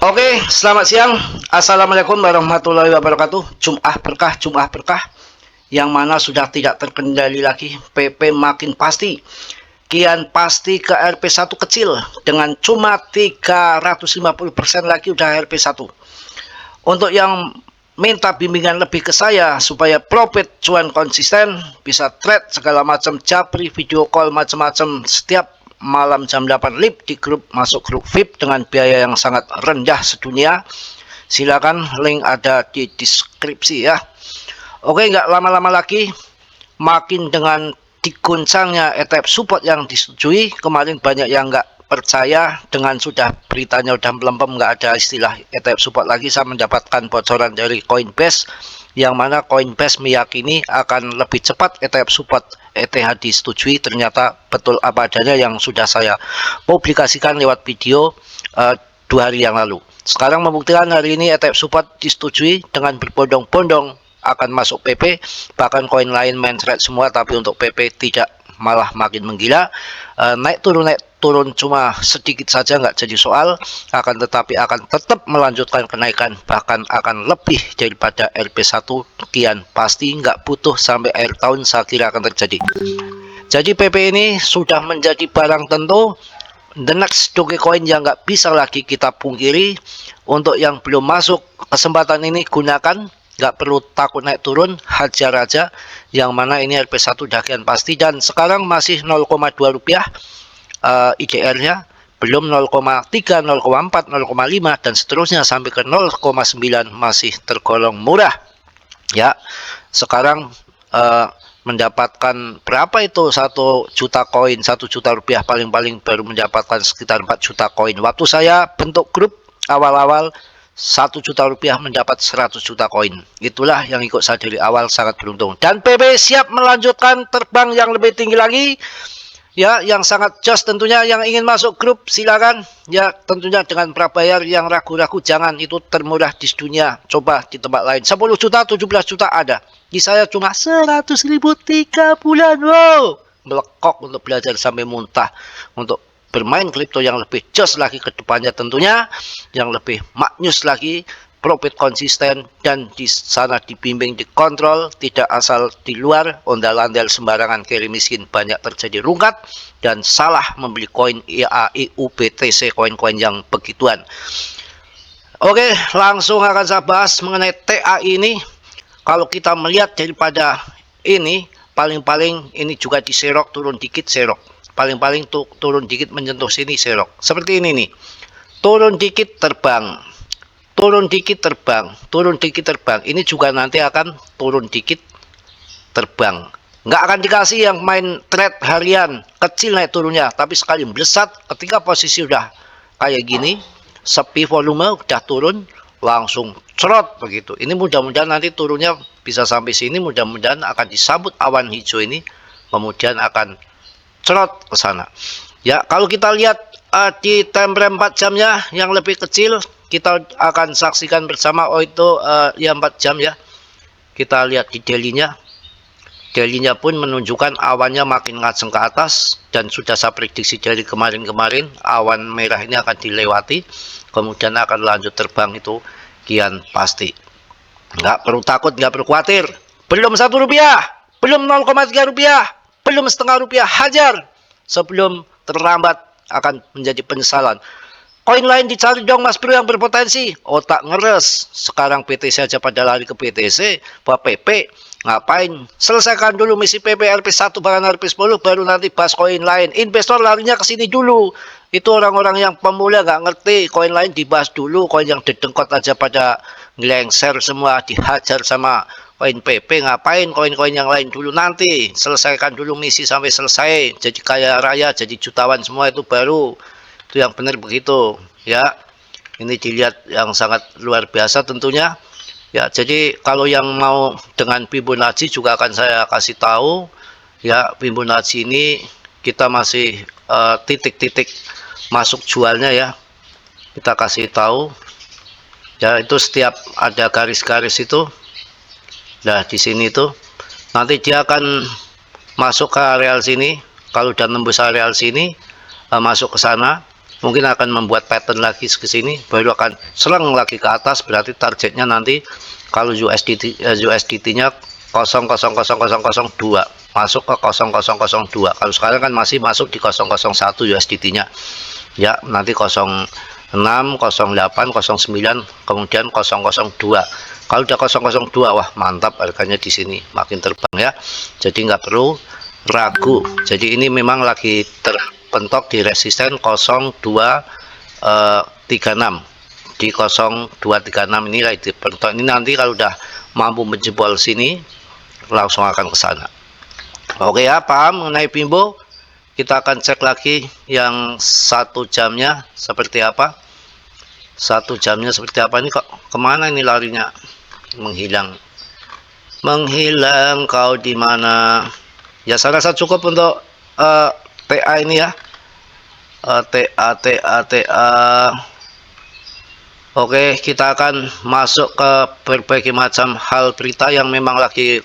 Oke, selamat siang. Assalamualaikum warahmatullahi wabarakatuh. Jum'ah berkah, yang mana sudah tidak terkendali lagi. PP makin pasti. Kian pasti ke RP1 kecil dengan cuma 350% lagi udah RP1. Untuk yang minta bimbingan lebih ke saya supaya profit cuan konsisten, bisa trade segala macam, japri, video call macam-macam setiap malam jam 8 lip di grup, masuk grup VIP dengan biaya yang sangat rendah sedunia. Silakan, link ada di deskripsi ya. Oke, nggak lama-lama lagi, makin dengan diguncangnya ETF support yang disetujui. Kemarin banyak yang nggak percaya dengan sudah beritanya udah melempem, nggak ada istilah ETF support lagi. Saya mendapatkan bocoran dari Coinbase, yang mana Coinbase meyakini akan lebih cepat ETF support ETH disetujui. Ternyata betul apa adanya yang sudah saya publikasikan lewat video 2 hari yang lalu. Sekarang membuktikan hari ini ETF support disetujui dengan berbondong-bondong akan masuk PP, bahkan koin lain main trade semua, tapi untuk PP tidak, malah makin menggila. Naik turun cuma sedikit saja, nggak jadi soal, akan tetapi akan tetap melanjutkan kenaikan, bahkan akan lebih daripada RP1. Kian pasti, nggak butuh sampai akhir tahun saya kira akan terjadi. Jadi PP ini sudah menjadi barang tentu, the next Dogecoin yang nggak bisa lagi kita pungkiri. Untuk yang belum masuk, kesempatan ini gunakan, nggak perlu takut naik turun, hajar aja, yang mana ini RP1 udah kian pasti. Dan sekarang masih 0,2 rupiah IDR-nya, belum 0,3, 0,4, 0,5 dan seterusnya sampai ke 0,9, masih tergolong murah ya. Sekarang mendapatkan berapa itu 1 juta koin, 1 juta rupiah paling-paling baru mendapatkan sekitar 4 juta koin. Waktu saya bentuk grup awal-awal, 1 juta rupiah mendapat 100 juta koin. Itulah yang ikut saya dari awal, sangat beruntung. Dan PP siap melanjutkan terbang yang lebih tinggi lagi ya, yang sangat jos tentunya. Yang ingin masuk grup silakan ya, tentunya dengan prabayar. Yang ragu-ragu jangan, itu termurah di dunia, coba di tempat lain 10 juta 17 juta ada, di saya cuma 100.000 3 bulan. Wow, melekok untuk belajar sampai muntah, untuk bermain kripto yang lebih jos lagi ke depannya, tentunya yang lebih maknyus lagi, profit konsisten, dan di sana dibimbing, dikontrol, tidak asal di luar ondal-ondal sembarangan, carry miskin, banyak terjadi rungkat dan salah membeli koin IA, EU, BTC, koin-koin yang begituan. Oke, langsung akan saya bahas mengenai TA ini. Kalau kita melihat daripada ini, paling-paling ini juga diserok, turun dikit serok, paling-paling turun dikit menyentuh sini serok, seperti ini nih, turun dikit terbang, turun dikit terbang, turun dikit terbang. Ini juga nanti akan turun dikit terbang, nggak akan dikasih yang main trade harian kecil naik turunnya, tapi sekali melesat ketika posisi udah kayak gini, sepi volume, udah turun langsung cerot begitu. Ini mudah-mudahan nanti turunnya bisa sampai sini, mudah-mudahan akan disambut awan hijau ini, kemudian akan cerot ke sana ya. Kalau kita lihat di time frame 4 jamnya yang lebih kecil, kita akan saksikan bersama. Oh itu ya 4 jam ya. Kita lihat di daily-nya, daily-nya pun menunjukkan awannya makin ngajeng ke atas, dan sudah saya prediksi dari kemarin-kemarin awan merah ini akan dilewati, kemudian akan lanjut terbang, itu kian pasti. Nggak perlu takut, nggak perlu khawatir. Belum 1 rupiah, belum 0,3 rupiah, belum setengah rupiah, hajar sebelum terlambat akan menjadi penyesalan. Koin lain dicari dong Mas Bro yang berpotensi. Otak ngeres. Sekarang BTC aja pada lari ke BTC, PP ngapain? Selesaikan dulu misi PP RP1 bahkan RP10, baru nanti bahas koin lain. Investor larinya ke sini dulu. Itu orang-orang yang pemula nggak ngerti. Koin lain dibahas dulu. Koin yang didengkot aja pada ngelengser semua, dihajar sama koin PP. Ngapain koin-koin yang lain dulu? Nanti selesaikan dulu misi sampai selesai, jadi kaya raya, jadi jutawan semua, itu baru itu yang benar begitu ya. Ini dilihat yang sangat luar biasa tentunya ya. Jadi kalau yang mau dengan Fibonacci juga akan saya kasih tahu ya. Fibonacci ini kita masih titik-titik masuk jualnya ya, kita kasih tahu ya. Itu setiap ada garis-garis itu, nah di sini tuh nanti dia akan masuk ke areal sini. Kalau udah nembus areal sini, masuk ke sana, mungkin akan membuat pattern lagi ke sini, baru akan serang lagi ke atas. Berarti targetnya nanti kalau USDT-nya 0,00002 masuk ke 0,002. Kalau sekarang kan masih masuk di 001 USDT-nya. Ya, nanti 06, 08, 09, kemudian 002. Kalau udah 002, wah mantap harganya di sini, makin terbang ya. Jadi nggak perlu ragu. Jadi ini memang lagi terpentok di resisten 0236. Di 0236 ini lagi terpentok. Ini nanti kalau udah mampu menjebol sini, langsung akan ke sana. Oke ya, paham mengenai Bimbo? Kita akan cek lagi yang 1 jamnya seperti apa. 1 jamnya seperti apa. Ini kok kemana ini larinya? Menghilang kau di mana? Ya saya rasa cukup untuk TA ini ya. TA. Oke, kita akan masuk ke berbagai macam hal berita yang memang lagi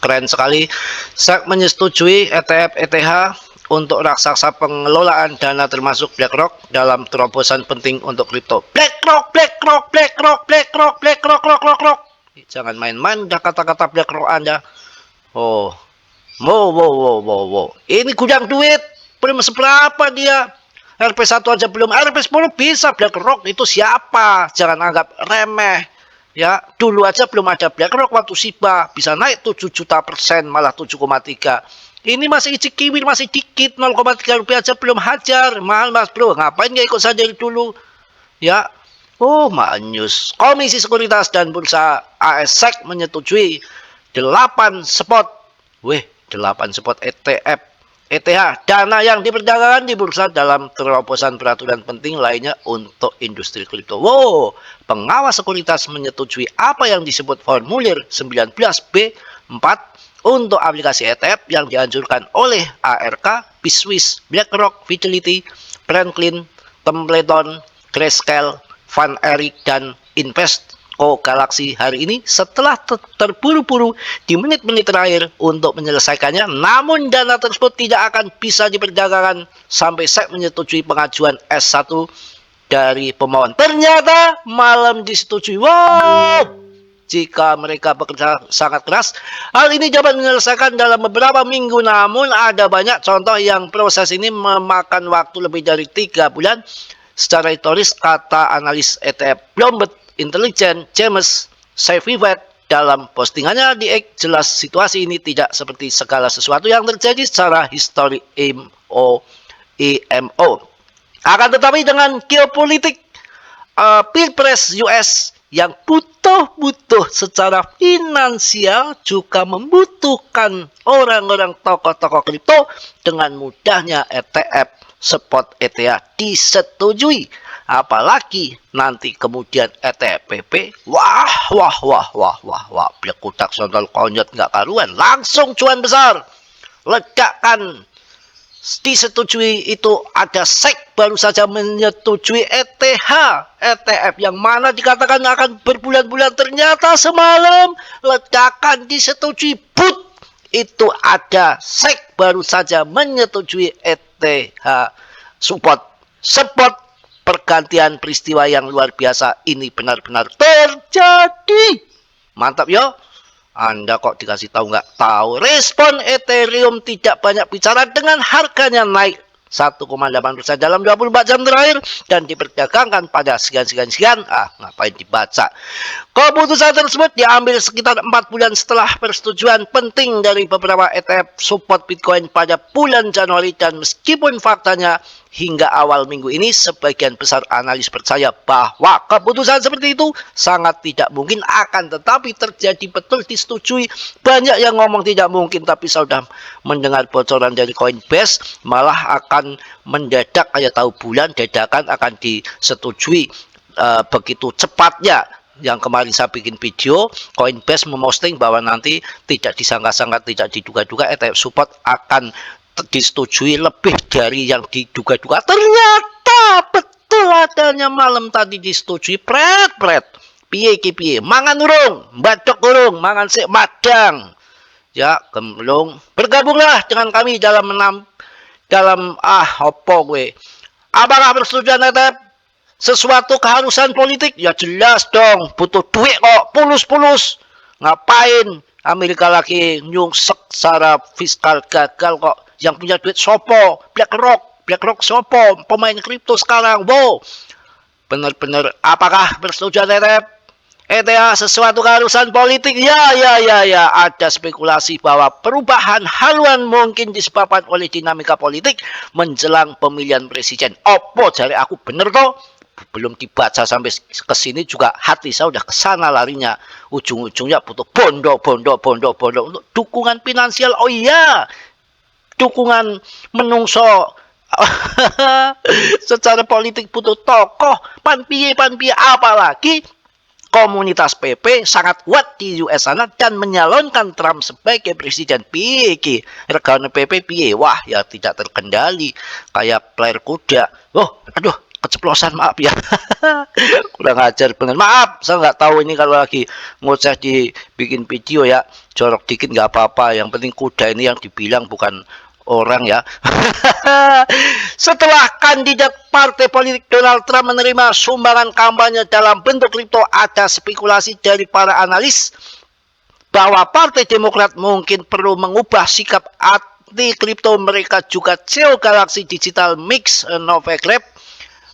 keren sekali. SEC menyetujui ETF ETH untuk raksasa pengelolaan dana termasuk BlackRock dalam terobosan penting untuk kripto. BlackRock. Jangan main-main dah kata-kata BlackRock Anda. Wow. Ini gudang duit. Belum seberapa dia. RP1 aja belum. RP10 bisa. BlackRock itu siapa? Jangan anggap remeh. Ya, dulu aja belum ada BlackRock waktu Shiba bisa naik 7% malah 7,3. Ini masih cikiwir, masih dikit, 0,3 rupiah aja belum hajar. Mahal mas bro, ngapain nggak ikut saja dulu? Ya, manyus. Komisi Sekuritas dan Bursa AS/SEC menyetujui 8 spot. 8 spot ETF ETH dana yang diperdagangkan di bursa dalam terobosan peraturan penting lainnya untuk industri kripto. Pengawas sekuritas menyetujui apa yang disebut formulir 19B4 untuk aplikasi ETF yang dianjurkan oleh ARK, Biswis, BlackRock, Fidelity, Franklin, Templeton, Grayscale, Van Erik, dan Invesco Galaxy hari ini setelah terburu-buru di menit-menit terakhir untuk menyelesaikannya. Namun dana tersebut tidak akan bisa diperdagangkan sampai SEC menyetujui pengajuan S1 dari pemohon. Ternyata malam disetujui. Jika mereka bekerja sangat keras, hal ini dapat menyelesaikan dalam beberapa minggu. Namun ada banyak contoh yang proses ini memakan waktu lebih dari 3 bulan. Secara historis, kata analis ETF Bloomberg Intelligence James Safivet dalam postingannya di X, jelas situasi ini tidak seperti segala sesuatu yang terjadi secara histori IMO. Akan tetapi dengan geopolitik Pilpres US yang butuh secara finansial juga membutuhkan orang-orang tokoh-tokoh kripto, dengan mudahnya ETF spot ETH disetujui. Apalagi nanti kemudian ETPP, blek kutak sontol konyot nggak karuan, langsung cuan besar, ledakan. Disetujui itu ada SEC baru saja menyetujui ETH ETF yang mana dikatakan akan berbulan-bulan, ternyata semalam ledakan disetujui. Itu ada SEC baru saja menyetujui ETH spot. Pergantian peristiwa yang luar biasa ini benar-benar terjadi. Mantap yo. Anda kok dikasih tahu nggak tahu? Respon Ethereum tidak banyak bicara dengan harganya naik 1,8% dalam 24 jam terakhir dan diperdagangkan pada sekian. Ngapain dibaca? Keputusan tersebut diambil sekitar 4 bulan setelah persetujuan penting dari beberapa ETF support Bitcoin pada bulan Januari, dan meskipun faktanya hingga awal minggu ini sebagian besar analis percaya bahwa keputusan seperti itu sangat tidak mungkin, akan tetapi terjadi betul disetujui. Banyak yang ngomong tidak mungkin, tapi saya sudah mendengar bocoran dari Coinbase malah akan mendadak, kayak tahu bulan dadakan akan disetujui begitu cepatnya. Yang kemarin saya bikin video, Coinbase memosting bahwa nanti tidak disangka-sangka, tidak diduga-duga ETF support akan disetujui lebih dari yang diduga-duga. Ternyata betul adanya malam tadi disetujui. Piye mangan urung, badok urung, mangan sik madang. Ya, gemblong. Bergabunglah dengan kami dalam Apakah persetujuan tetap sesuatu keharusan politik? Ya jelas dong, butuh duit kok, pulus-pulus. Ngapain Amerika lagi nyungsek secara fiskal gagal kok? Yang punya duit sopo? BlackRock sopo? Pemain kripto sekarang, wow. Benar-benar, apakah persetujuan tetap ETA sesuatu keharusan politik? Ya. Ada spekulasi bahwa perubahan haluan mungkin disebabkan oleh dinamika politik menjelang pemilihan presiden. Opo jari aku bener toh? Belum dibaca sampai ke sini juga hati saya udah kesana larinya. Ujung-ujungnya butuh bondo untuk dukungan finansial. Oh iya, dukungan menungso. Secara politik butuh tokoh pan piye apalagi komunitas PP sangat kuat di US sana dan menyalonkan Trump sebagai presiden. Piye iki regane PP piye? Wah, ya tidak terkendali kayak player kuda. Oh, aduh, keceplosan, maaf ya. Kurang ajar bener. Maaf, saya nggak tahu ini kalau lagi ngoceh dibikin video ya. Jorok dikit nggak apa-apa. Yang penting kuda ini yang dibilang bukan orang ya. Setelah kandidat partai politik Donald Trump menerima sumbangan kampanye dalam bentuk kripto, ada spekulasi dari para analis bahwa Partai Demokrat mungkin perlu mengubah sikap anti kripto mereka juga. CEO Galaxy Digital Mix Novak Lab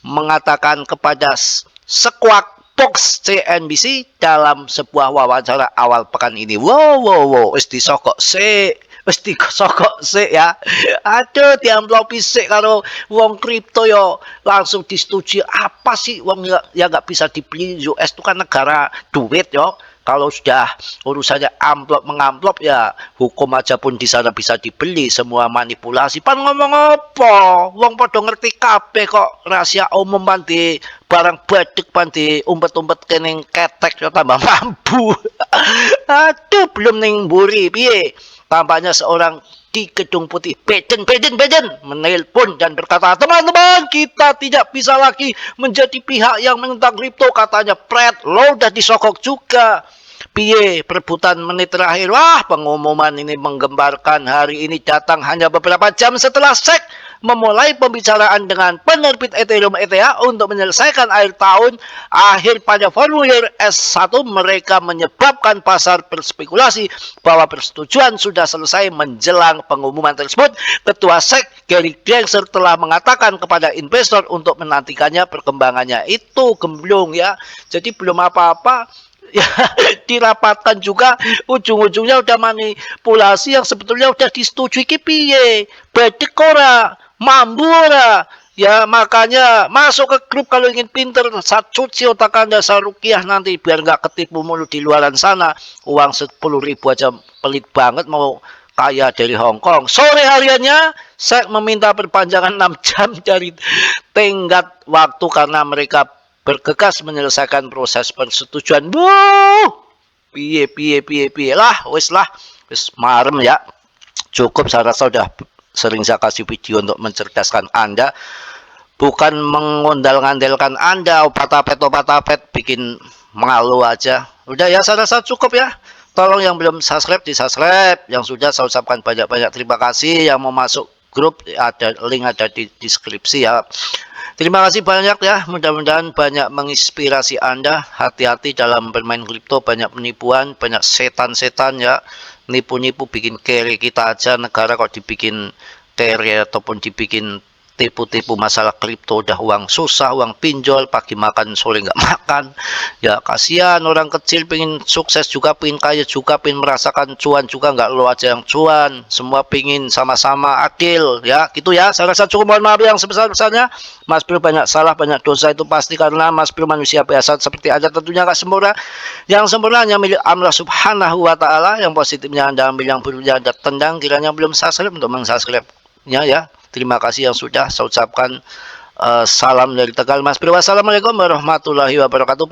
mengatakan kepada Squawk Box CNBC dalam sebuah wawancara awal pekan ini. Wow, wis disokok sik. Mesti sokok sik ya. Aduh, diamplopi sik karo wong kripto yo langsung disetujui. Apa sih wong ya nggak bisa dibeli. US itu kan negara duit yo. Kalau sudah urusannya amplop mengamplop ya hukum aja pun di sana bisa dibeli, semua manipulasi. Pan ngomong apa? Wong podo ngerti kabeh kok rahasia umum pan di barang badek pan di umpet-umpet kening ketek yo tambah mampu. Aduh, belum ning mburi piye? Tampaknya seorang di Gedung Putih Biden menelpon dan berkata, teman-teman, kita tidak bisa lagi menjadi pihak yang menentang kripto, katanya. Fred, lo udah disokok juga. Piye perebutan menit terakhir. Wah, pengumuman ini menggembarkan. Hari ini datang hanya beberapa jam setelah SEC memulai pembicaraan dengan penerbit Ethereum ETH untuk menyelesaikan akhir tahun. Akhir pada formulir S1 mereka menyebabkan pasar berspekulasi bahwa persetujuan sudah selesai. Menjelang pengumuman tersebut, Ketua SEC Gary Gensler telah mengatakan kepada investor untuk menantikannya perkembangannya. Itu gemblong ya. Jadi belum apa-apa. Ya, dirapatkan juga ujung-ujungnya udah manipulasi yang sebetulnya udah disetujui piye. Bedek ora, mambu ora. Ya makanya masuk ke grup kalau ingin pinter, cuci otak Anda sarukiah nanti biar nggak ketipu mulu di luaran sana. Uang 10.000 aja pelit banget mau kaya dari Hong Kong. Sore hariannya saya meminta perpanjangan 6 jam dari tenggat waktu karena mereka bergegas menyelesaikan proses persetujuan. Piye lah, wis marem ya. Cukup, saya rasa sudah sering saya kasih video untuk mencerdaskan Anda, bukan mengondal-ngandalkan Anda opat-apet bikin malu aja. Udah ya, saya rasa cukup ya. Tolong yang belum subscribe di-subscribe, yang sudah saya ucapkan banyak-banyak terima kasih. Yang mau masuk grup ada link ada di deskripsi ya. Terima kasih banyak ya, mudah-mudahan banyak menginspirasi Anda. Hati-hati dalam bermain kripto, banyak penipuan, banyak setan-setan ya. Nipu-nipu bikin carry kita aja, negara kok dibikin carry ataupun dibikin tipu-tipu masalah kripto. Udah uang susah, uang pinjol, pagi makan sore nggak makan. Ya kasihan orang kecil pengen sukses juga, pengen kaya juga, pengen merasakan cuan juga, nggak lo aja yang cuan. Semua pengen sama-sama adil ya, gitu ya. Saya rasa cukup, mohon maaf yang sebesar-besarnya. Mas Bro banyak salah, banyak dosa, itu pasti karena Mas Bro manusia biasa seperti aja, tentunya nggak sempurna. Yang sempurna hanya milik Allah Subhanahu wa Ta'ala. Yang positifnya Anda ambil, yang buruknya Anda tendang. Kiranya belum subscribe untuk meng-subscribe-nya ya. Terima kasih yang sudah saya ucapkan. Salam dari Tegal, Mas Bro. Wassalamualaikum warahmatullahi wabarakatuh.